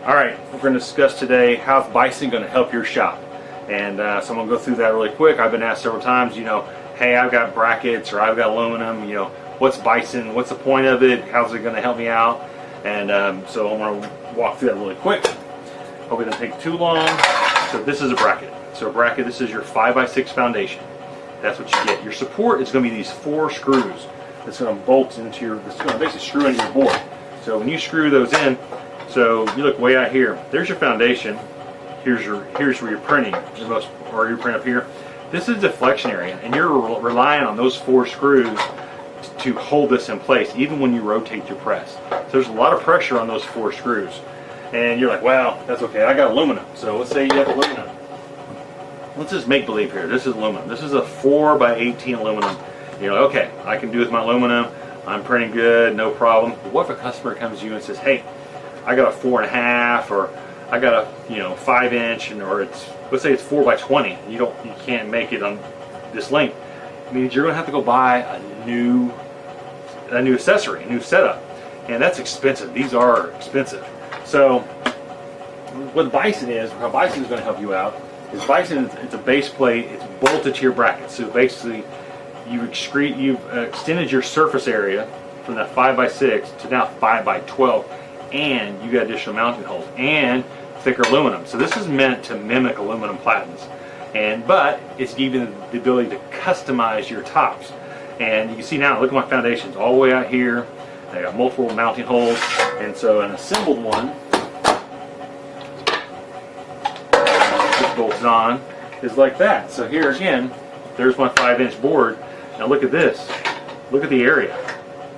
Alright, we're going to discuss today how is Bison going to help your shop. And so I'm going to go through that really quick. I've been asked several times, hey, I've got brackets or I've got aluminum, what's Bison, what's the point of it, how's it going to help me out? And so I'm going to walk through that really quick. Hope it doesn't take too long. So this is a bracket. So a bracket, this is your 5x6 foundation. That's what you get. Your support is going to be these 4 screws that's going to bolt into your, that's going to basically screw into your board. So when you screw those in, so you look way out here, there's your foundation, here's where you're printing, or you're printing up here. This is the deflection area, and you're relying on those 4 screws to hold this in place, even when you rotate your press. So there's a lot of pressure on those 4 screws. And you're like, well, that's okay, I got aluminum. So let's say you have aluminum. Let's just make believe here, this is aluminum. This is a 4x18 aluminum. You're like, okay, I can do with my aluminum, I'm printing good, no problem. But what if a customer comes to you and says, hey, I got a 4.5, or I got a 5 inch, or it's, let's say it's 4x20. You can't make it on this length. It means you're going to have to go buy a new accessory, a new setup, and that's expensive. These are expensive. So what Bison is, how Bison is going to help you out, is Bison it's a base plate. It's bolted to your bracket. So basically, you've extended your surface area from that 5x6 to now 5x12. And you got additional mounting holes and thicker aluminum. So this is meant to mimic aluminum platens, but it's giving the ability to customize your tops. And you can see now, look at my foundations all the way out here. I got multiple mounting holes, and so an assembled one, just bolts on, is like that. So here again, there's my 5-inch board. Now look at this. Look at the area.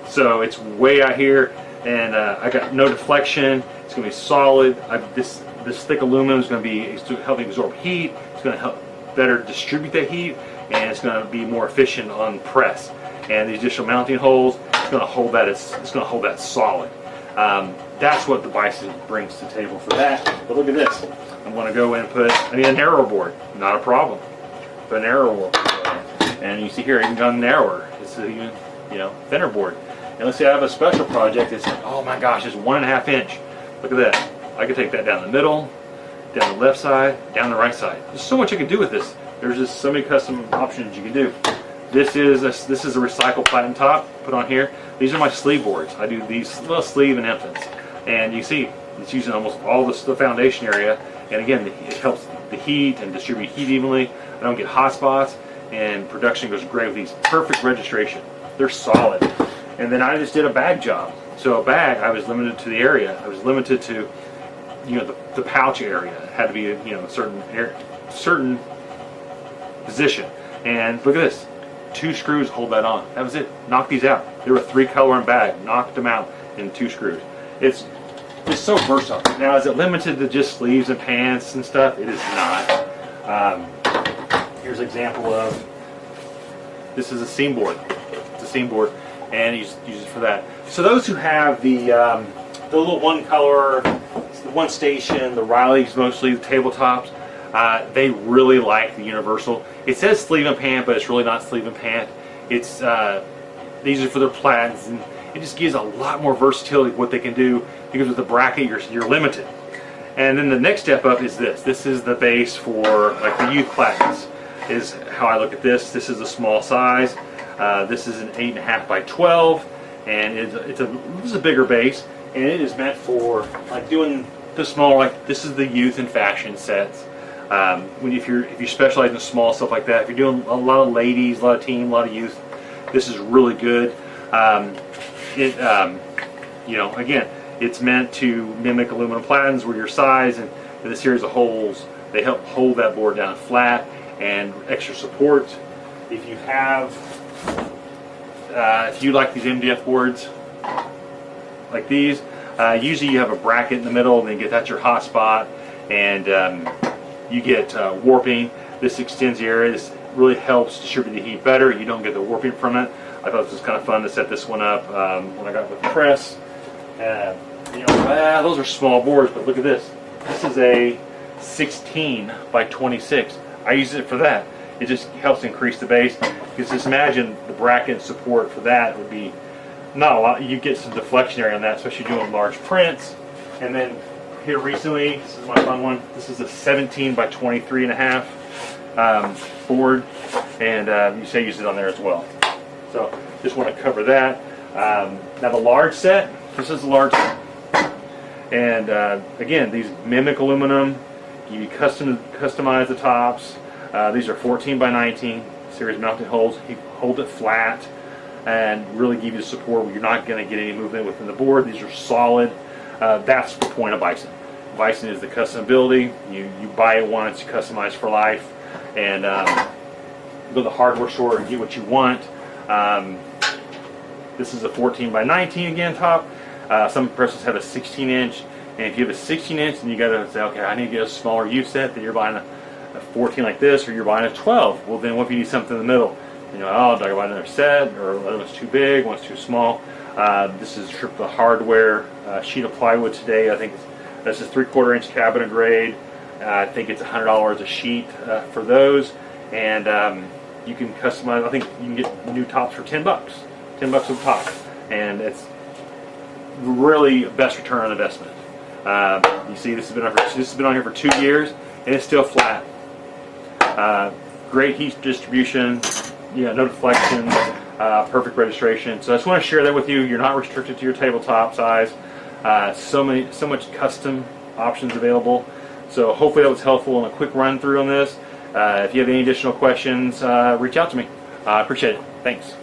So it's way out here. And I got no deflection. It's going to be solid. This thick aluminum is going to be helping absorb heat. It's going to help better distribute that heat, and it's going to be more efficient on press. And the additional mounting holes, it's going to hold that. It's going to hold that solid. That's what the Bison brings to the table for that. But look at this. I'm going to go in and put. I need a narrower board. Not a problem. Put a narrower board. And you see here, I even gone narrower. It's a even thinner board. And let's say I have a special project, it's like, oh my gosh, it's 1.5 inch. Look at that. I can take that down the middle, down the left side, down the right side. There's so much you can do with this. There's just so many custom options you can do. This is a recycled platen top put on here. These are my sleeve boards. I do these little sleeve and infants. And you see, it's using almost all the foundation area. And again, it helps the heat and distribute heat evenly. I don't get hot spots, and production goes great with these. Perfect registration. They're solid. And then I just did a bag job. So a bag, I was limited to the area. I was limited to, the pouch area. It had to be a certain position. And look at this, 2 screws hold that on. That was it. Knock these out. There were 3 color and bag. Knocked them out in 2 screws. It's so versatile. Now, is it limited to just sleeves and pants and stuff? It is not. Here's an example of. This is a seam board. It's a seam board. And use it for that. So those who have the little one color, the one station, the Rileys mostly, the tabletops, they really like the universal. It says sleeve and pant, but it's really not sleeve and pant. It's these are for their platens, and it just gives a lot more versatility what they can do, because with the bracket you're limited. And then the next step up is this. This is the base for like the youth platens. Is how I look at this. This is a small size. This is an 8.5x12, and this is a bigger base, and it is meant for like doing the small, like this is the youth and fashion sets. If you specialize in small stuff like that, if you're doing a lot of ladies, a lot of teen, a lot of youth, this is really good. Again, it's meant to mimic aluminum platens, where your size and the series of holes, they help hold that board down flat and extra support. If you have if you like these MDF boards like these, usually you have a bracket in the middle, and then that's your hot spot, and you get warping. This extends the area. This really helps distribute the heat better. You don't get the warping from it. I thought this was kind of fun to set this one up when I got with the press. Those are small boards, but look at this. This is a 16x26. I use it for that. It just helps increase the base. Because just imagine the bracket support for that would be not a lot. You get some deflection area on that, especially doing large prints. And then here recently. This is my fun one. This is a 17 by 23 and a half board, and you say use it on there as well. So just want to cover that. Now the large set, this is the large set. And again, these mimic aluminum. You customize the tops. These are 14 by 19 series mounted holes. You hold it flat and really give you support where you're not going to get any movement within the board. These are solid. That's the point of Bison. Bison is the customability. You buy it once, you customize for life, and go to the hardware store and get what you want. This is a 14 by 19 again top. Some presses have a 16 inch, and if you have a 16 inch, then you got to say, okay, I need to get a smaller U set. Then you're buying a 14 like this, or you're buying a 12. Well, then what if you need something in the middle? You know, oh, do I buy another set, or one's too big, one's too small? This is the hardware sheet of plywood today. I think this is 3/4 inch cabinet grade. I think it's $100 a sheet for those, and you can customize. I think you can get new tops for $10. $10 a top, and it's really best return on investment. You see, this has been on here for 2 years, and it's still flat. Great heat distribution. Yeah, no deflection. Perfect registration. So I just want to share that with you. You're not restricted to your tabletop size. So much custom options available. So hopefully that was helpful and a quick run through on this. If you have any additional questions, reach out to me. I appreciate it. Thanks.